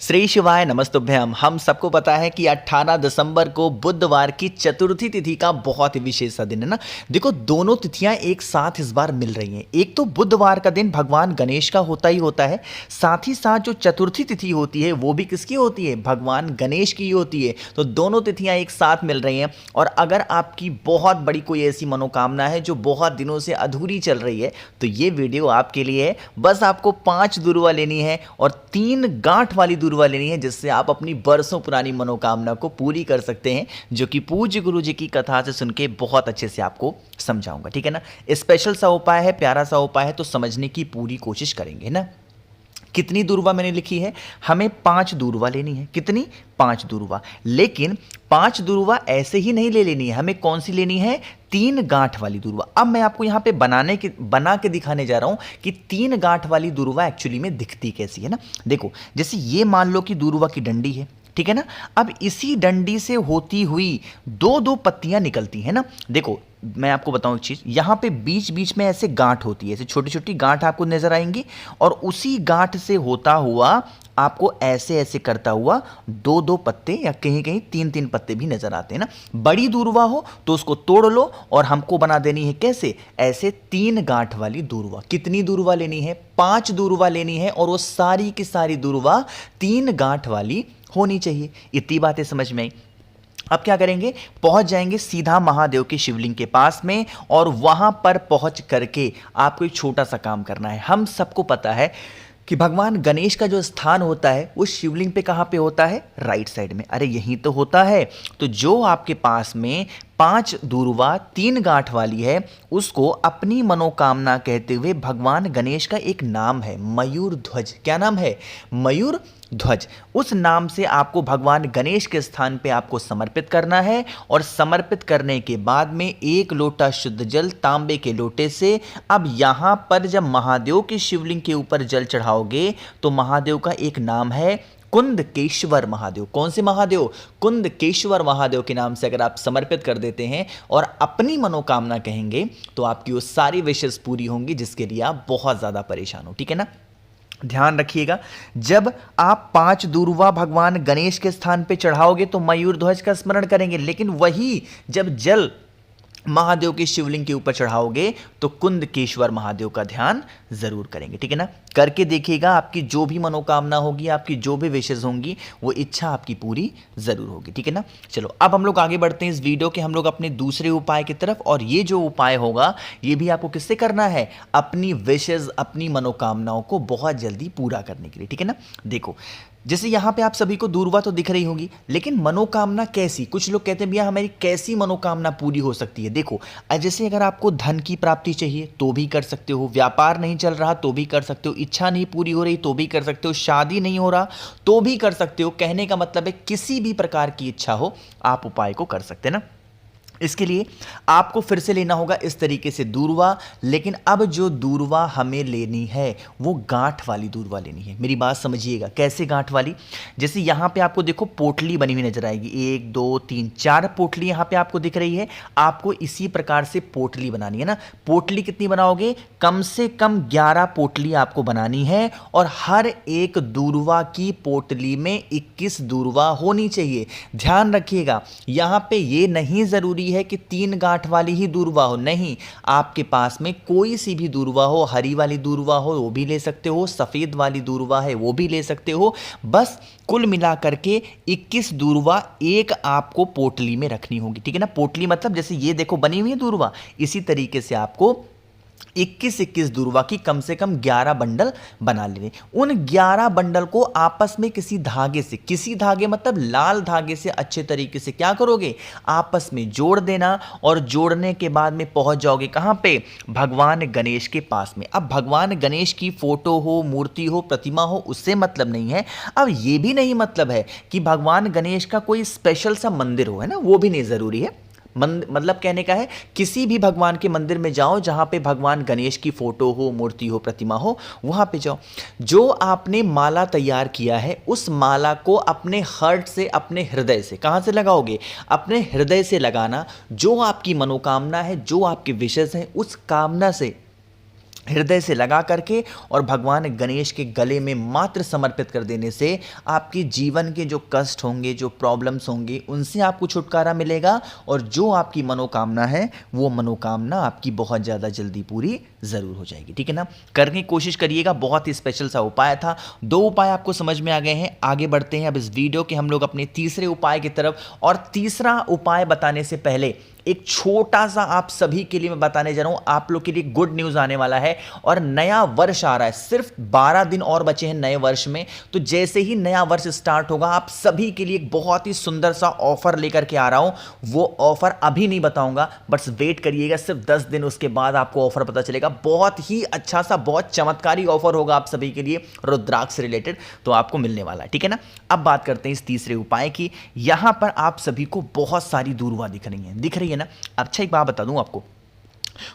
श्री शिवाय नमस्तुभ्यम। हम सबको पता है कि 18 दिसंबर को बुधवार की चतुर्थी तिथि का बहुत ही विशेष सा दिन है ना। देखो दोनों तिथियां एक साथ इस बार मिल रही हैं। एक तो बुधवार का दिन भगवान गणेश का होता ही होता है, साथ ही साथ जो चतुर्थी तिथि होती है वो भी किसकी होती है? भगवान गणेश की होती है। तो दोनों तिथियां एक साथ मिल रही हैं। और अगर आपकी बहुत बड़ी कोई ऐसी मनोकामना है जो बहुत दिनों से अधूरी चल रही है तो ये वीडियो आपके लिए है। बस आपको 5 दुर्वा लेनी है और 3 गांठ वाली दुर्वा लेनी है, जिससे आप अपनी बरसों पुरानी मनोकामना को पूरी कर सकते हैं, जो कि पूज्य गुरु जी की कथा से सुन के बहुत अच्छे से आपको समझाऊंगा। ठीक है ना। स्पेशल सा उपाय है, प्यारा सा उपाय है, तो समझने की पूरी कोशिश करेंगे ना। कितनी दूर्वा मैंने लिखी है? हमें 5 दूर्वा लेनी है। कितनी? 5 दूर्वा। लेकिन 5 दूर्वा ऐसे ही नहीं ले लेनी है, हमें कौन सी लेनी है? 3 गांठ वाली दूर्वा। अब मैं आपको यहां पे बना के दिखाने जा रहा हूं कि 3 गांठ वाली दूर्वा एक्चुअली में दिखती कैसी है ना। देखो, जैसे ये मान लो कि दूर्वा की डंडी है, ठीक है ना। अब इसी डंडी से होती हुई 2-2 पत्तियां निकलती हैं ना। देखो मैं आपको बताऊं एक चीज, यहां पे बीच बीच में ऐसे गांठ होती है, ऐसे छोटी छोटी गांठ आपको नजर आएंगी, और उसी गांठ से होता हुआ आपको ऐसे ऐसे करता हुआ 2-2 पत्ते या कहीं कहीं 3-3 पत्ते भी नजर आते हैं ना। बड़ी दूर्वा हो तो उसको तोड़ लो और हमको बना देनी है कैसे? ऐसे 3 गांठ वाली दूर्वा। कितनी दूर्वा लेनी है? 5 दूर्वा लेनी है, और वो सारी की सारी दूर्वा 3 गांठ वाली होनी चाहिए। इतनी बातें समझ में आई। अब क्या करेंगे? पहुंच जाएंगे सीधा महादेव के शिवलिंग के पास में, और वहां पर पहुंच करके आपको एक छोटा सा काम करना है। हम सबको पता है कि भगवान गणेश का जो स्थान होता है वो शिवलिंग पे कहां पे होता है? राइट साइड में। अरे यही तो होता है। तो जो आपके पास में 5 दूर्वा 3 गांठ वाली है, उसको अपनी मनोकामना कहते हुए भगवान गणेश का एक नाम है मयूर ध्वज। क्या नाम है? मयूर ध्वज। उस नाम से आपको भगवान गणेश के स्थान पे आपको समर्पित करना है, और समर्पित करने के बाद में 1 लोटा शुद्ध जल तांबे के लोटे से, अब यहां पर जब महादेव के शिवलिंग के ऊपर जल चढ़ाओगे तो महादेव का एक नाम है कुंदकेश्वर महादेव। कौन से महादेव? कुंदकेश्वर महादेव के नाम से अगर आप समर्पित कर देते हैं और अपनी मनोकामना कहेंगे तो आपकी वो सारी विशेष पूरी होंगी जिसके लिए आप बहुत ज्यादा परेशान हो। ठीक है ना। ध्यान रखिएगा, जब आप 5 दूर्वा भगवान गणेश के स्थान पे चढ़ाओगे तो मयूर ध्वज का स्मरण करेंगे, लेकिन वही जब जल महादेव के शिवलिंग के ऊपर चढ़ाओगे तो कुंदकेश्वर महादेव का ध्यान जरूर करेंगे। ठीक है ना। करके देखिएगा, आपकी जो भी मनोकामना होगी, आपकी जो भी विशेष होंगी, वो इच्छा आपकी पूरी जरूर होगी। ठीक है ना। चलो अब हम लोग आगे बढ़ते हैं इस वीडियो के, हम लोग अपने दूसरे उपाय की तरफ। और ये जो उपाय होगा ये भी आपको किससे करना है? अपनी विशेष, अपनी मनोकामनाओं को बहुत जल्दी पूरा करने के लिए। ठीक है ना। देखो, जैसे यहां पे आप सभी को दूर्वा तो दिख रही होगी, लेकिन मनोकामना कैसी? कुछ लोग कहते हैं भैया हमारी कैसी मनोकामना पूरी हो सकती है? देखो, जैसे अगर आपको धन की प्राप्ति चाहिए तो भी कर सकते हो, व्यापार नहीं चल रहा तो भी कर सकते हो, इच्छा नहीं पूरी हो रही तो भी कर सकते हो, शादी नहीं हो रहा तो भी कर सकते हो। कहने का मतलब है किसी भी प्रकार की इच्छा हो आप उपाय को कर सकते हैं ना। इसके लिए आपको फिर से लेना होगा इस तरीके से दूर्वा, लेकिन अब जो दूर्वा हमें लेनी है वो गांठ वाली दूर्वा लेनी है। मेरी बात समझिएगा, कैसे गांठ वाली? जैसे यहां पे आपको देखो पोटली बनी हुई नजर आएगी, 1 2 3 4 पोटली यहां पे आपको दिख रही है। आपको इसी प्रकार से पोटली बनानी है ना। पोटली कितनी बनाओगे? कम से कम 11 पोटली आपको बनानी है, और हर एक दूर्वा की पोटली में 21 दूर्वा होनी चाहिए। ध्यान रखिएगा, यहां पे ये नहीं जरूरी है कि 3 गांठ वाली ही दूर्वा हो, नहीं। आपके पास में कोई सी भी दूर्वा हो, हरी वाली दूर्वा हो वो भी ले सकते हो, सफेद वाली दूर्वा है वो भी ले सकते हो। बस कुल मिलाकर के 21 दूर्वा एक आपको पोटली में रखनी होगी। ठीक है ना। पोटली मतलब जैसे ये देखो बनी हुई है दूर्वा, इसी तरीके से आपको 21-21 दूर्वा की कम से कम 11 बंडल बना लेने। उन 11 बंडल को आपस में किसी धागे से, किसी धागे मतलब लाल धागे से अच्छे तरीके से क्या करोगे? आपस में जोड़ देना, और जोड़ने के बाद में पहुंच जाओगे कहां पे? भगवान गणेश के पास में। अब भगवान गणेश की फोटो हो, मूर्ति हो, प्रतिमा हो, उससे मतलब नहीं है। अब यह भी नहीं मतलब है कि भगवान गणेश का कोई स्पेशल सा मंदिर हो, है ना, वो भी नहीं जरूरी है। मतलब कहने का है किसी भी भगवान के मंदिर में जाओ जहां पे भगवान गणेश की फोटो हो, मूर्ति हो, प्रतिमा हो, वहां पे जाओ। जो आपने माला तैयार किया है उस माला को अपने हार्ट से, अपने हृदय से, कहां से लगाओगे? अपने हृदय से लगाना। जो आपकी मनोकामना है, जो आपके विशेष हैं, उस कामना से हृदय से लगा करके और भगवान गणेश के गले में मात्र समर्पित कर देने से आपके जीवन के जो कष्ट होंगे, जो प्रॉब्लम्स होंगे, उनसे आपको छुटकारा मिलेगा और जो आपकी मनोकामना है वो मनोकामना आपकी बहुत ज़्यादा जल्दी पूरी ज़रूर हो जाएगी। ठीक है ना, करने की कोशिश करिएगा। बहुत ही स्पेशल सा उपाय था। 2 उपाय आपको समझ में आ गए हैं। आगे बढ़ते हैं अब इस वीडियो के हम लोग अपने तीसरे उपाय की तरफ। और तीसरा उपाय बताने से पहले एक छोटा सा आप सभी के लिए मैं बताने जा रहा हूं, आप लोग के लिए गुड न्यूज़ आने वाला है और नया वर्ष आ रहा है। सिर्फ 12 दिन और बचे हैं नए वर्ष में। तो जैसे ही नया वर्ष स्टार्ट होगा आप सभी के लिए एक बहुत ही सुंदर सा ऑफर लेकर के आ रहा हूं। वो ऑफर अभी नहीं बताऊंगा, बस वेट करिएगा, सिर्फ 10 दिन, उसके बाद आपको ऑफर पता चलेगा। बहुत ही अच्छा सा, बहुत चमत्कारी ऑफर होगा आप सभी के लिए रुद्राक्ष से रिलेटेड, तो आपको मिलने वाला है। ठीक है ना, अब बात करते हैं इस तीसरे उपाय की। यहां पर आप सभी को बहुत सारी दूरवा दिख रही है ना। अच्छा एक बात बता दूं आपको,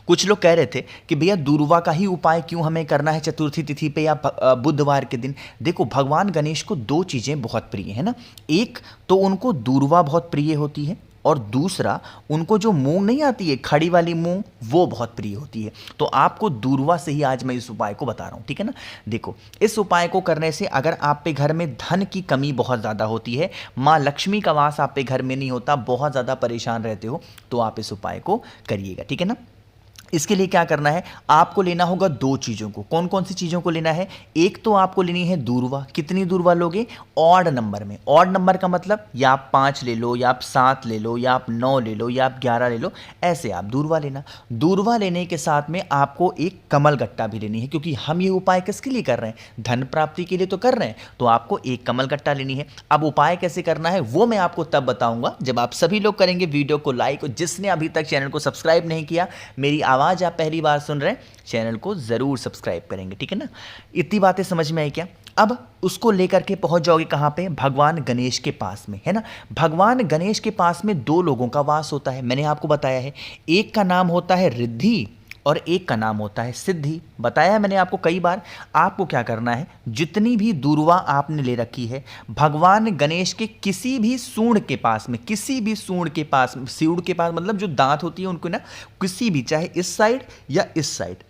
कुछ लोग कह रहे थे कि भैया दूरवा का ही उपाय क्यों हमें करना है चतुर्थी तिथि पे या बुधवार के दिन। देखो, भगवान गणेश को 2 चीजें बहुत प्रिय है ना। एक तो उनको दूरवा बहुत प्रिय होती है और दूसरा उनको जो मूंग नहीं आती है, खड़ी वाली मूंग, वो बहुत प्रिय होती है। तो आपको दूरवा से ही आज मैं इस उपाय को बता रहा हूं। ठीक है ना, देखो, इस उपाय को करने से अगर आप पे घर में धन की कमी बहुत ज़्यादा होती है, माँ लक्ष्मी का वास आप पे घर में नहीं होता, बहुत ज़्यादा परेशान रहते हो, तो आप इस उपाय को करिएगा। ठीक है ना, इसके लिए क्या करना है, आपको लेना होगा 2 चीज़ों को। कौन कौन सी चीज़ों को लेना है? एक तो आपको लेनी है दूरवा। कितनी दूरवा लोगे? ऑड नंबर में। ऑड नंबर का मतलब या आप 5 ले लो, या आप 7 ले लो, या आप 9 ले लो, या आप 11 ले लो, ऐसे आप दूरवा लेना। दूरवा लेने के साथ में आपको एक कमल गट्टा भी लेनी है, क्योंकि हम ये उपाय किसके लिए कर रहे हैं? धन प्राप्ति के लिए तो कर रहे हैं, तो आपको एक कमल गट्टा लेनी है। अब उपाय कैसे करना है वो मैं आपको तब बताऊंगा जब आप सभी लोग करेंगे वीडियो को लाइक। और जिसने अभी तक चैनल को सब्सक्राइब नहीं किया, मेरी आवाज आप पहली बार सुन रहे हैं, चैनल को जरूर सब्सक्राइब करेंगे। ठीक है ना, इतनी बातें समझ में आई क्या? अब उसको लेकर के पहुंच जाओगे कहां पे? भगवान गणेश के पास में, है ना। भगवान गणेश के पास में 2 लोगों का वास होता है, मैंने आपको बताया है। एक का नाम होता है रिद्धि और एक का नाम होता है सिद्धि। बताया है मैंने आपको कई बार। आपको क्या करना है, जितनी भी दूरवा आपने ले रखी है, भगवान गणेश के किसी भी सूंड के पास में, किसी भी सूंड के पास, सूंड के पास मतलब जो दांत होती है उनको ना, किसी भी, चाहे इस साइड या इस साइड,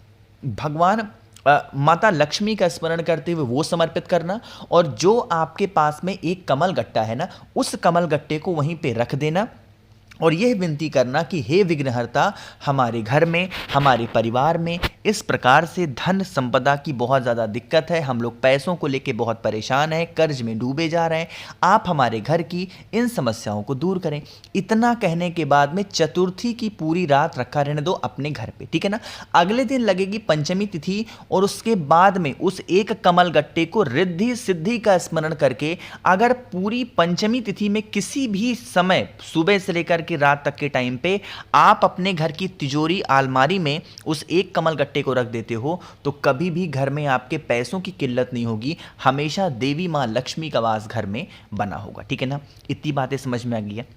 भगवान माता लक्ष्मी का स्मरण करते हुए वो समर्पित करना। और जो आपके पास में एक कमल गट्टा है ना, उस कमल गट्टे को वहीं पे रख देना और यह विनती करना कि हे विघ्नहर्ता, हमारे घर में, हमारे परिवार में इस प्रकार से धन संपदा की बहुत ज़्यादा दिक्कत है, हम लोग पैसों को लेके बहुत परेशान हैं, कर्ज में डूबे जा रहे हैं, आप हमारे घर की इन समस्याओं को दूर करें। इतना कहने के बाद में चतुर्थी की पूरी रात रखा रहने दो अपने घर पे। ठीक है ना, अगले दिन लगेगी पंचमी तिथि और उसके बाद में उस एक कमल गट्टे को रिद्धि सिद्धि का स्मरण करके, अगर पूरी पंचमी तिथि में किसी भी समय सुबह से लेकर कि रात तक के टाइम पे आप अपने घर की तिजोरी अलमारी में उस एक कमल गट्टे को रख देते हो, तो कभी भी घर में आपके पैसों की किल्लत नहीं होगी, हमेशा देवी मां लक्ष्मी का वास घर में बना होगा। ठीक है ना, इतनी बातें समझ में आ गई है।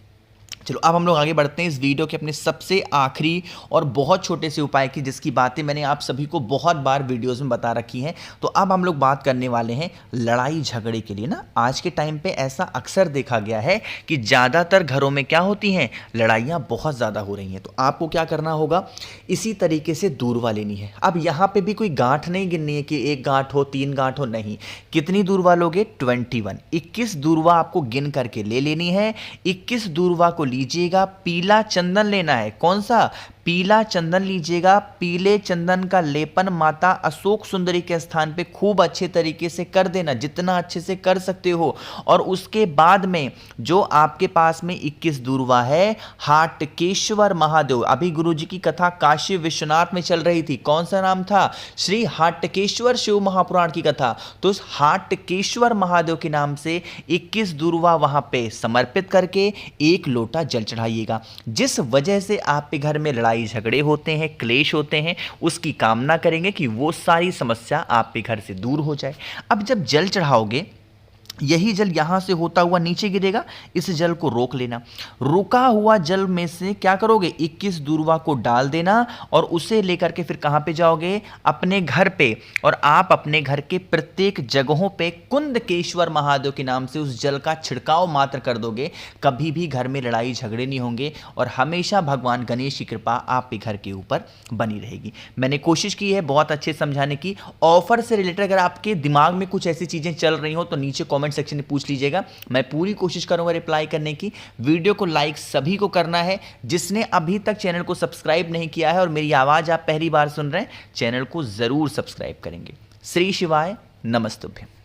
चलो अब हम लोग आगे बढ़ते हैं इस वीडियो के अपने सबसे आखिरी और बहुत छोटे से उपाय की, जिसकी बातें मैंने आप सभी को बहुत बार वीडियोस में बता रखी हैं। तो अब हम लोग बात करने वाले हैं लड़ाई झगड़े के लिए ना। आज के टाइम पे ऐसा अक्सर देखा गया है कि ज़्यादातर घरों में क्या होती हैं, लड़ाइयाँ बहुत ज़्यादा हो रही हैं। तो आपको क्या करना होगा, इसी तरीके से दूरवा लेनी है। अब यहाँ पर भी कोई गांठ नहीं गिननी है कि 1 गांठ हो, 3 गांठ हो, नहीं। कितनी दूरवा लोगे? 21। 21 दूरवा आपको गिन करके ले लेनी है। 21 दूरवा को लीजिएगा, पीला चंदन लेना है। कौन सा? पीला चंदन लीजिएगा। पीले चंदन का लेपन माता अशोक सुंदरी के स्थान पे खूब अच्छे तरीके से कर देना, जितना अच्छे से कर सकते हो। और उसके बाद में जो आपके पास में 21 दूरवा है, हाटकेश्वर महादेव, अभी गुरुजी की कथा काशी विश्वनाथ में चल रही थी, कौन सा नाम था? श्री हाटकेश्वर शिव महापुराण की कथा। तो उस हाटकेश्वर महादेव के नाम से 21 दूरवा वहां पे समर्पित करके 1 लोटा जल चढ़ाइएगा। जिस वजह से आपके घर में लड़ाई झगड़े होते हैं, क्लेश होते हैं, उसकी कामना करेंगे कि वो सारी समस्या आपके घर से दूर हो जाए। अब जब जल चढ़ाओगे, यही जल यहां से होता हुआ नीचे गिरेगा, इस जल को रोक लेना। रुका हुआ जल में से क्या करोगे, 21 दूर्वा को डाल देना और उसे लेकर के फिर कहां पे जाओगे, अपने घर पे। और आप अपने घर के प्रत्येक जगहों पे कुंदकेश्वर महादेव के नाम से उस जल का छिड़काव मात्र कर दोगे। कभी भी घर में लड़ाई झगड़े नहीं होंगे और हमेशा भगवान गणेश की कृपा आप के घर के ऊपर बनी रहेगी। मैंने कोशिश की है बहुत अच्छे समझाने की। ऑफर से रिलेटेड अगर आपके दिमाग में कुछ ऐसी चीजें चल रही हो तो नीचे कमेंट सेक्शन में पूछ लीजिएगा, मैं पूरी कोशिश करूंगा रिप्लाई करने की। वीडियो को लाइक सभी को करना है। जिसने अभी तक चैनल को सब्सक्राइब नहीं किया है और मेरी आवाज आप पहली बार सुन रहे हैं, चैनल को जरूर सब्सक्राइब करेंगे। श्री शिवाय, नमस्तुभ्यम।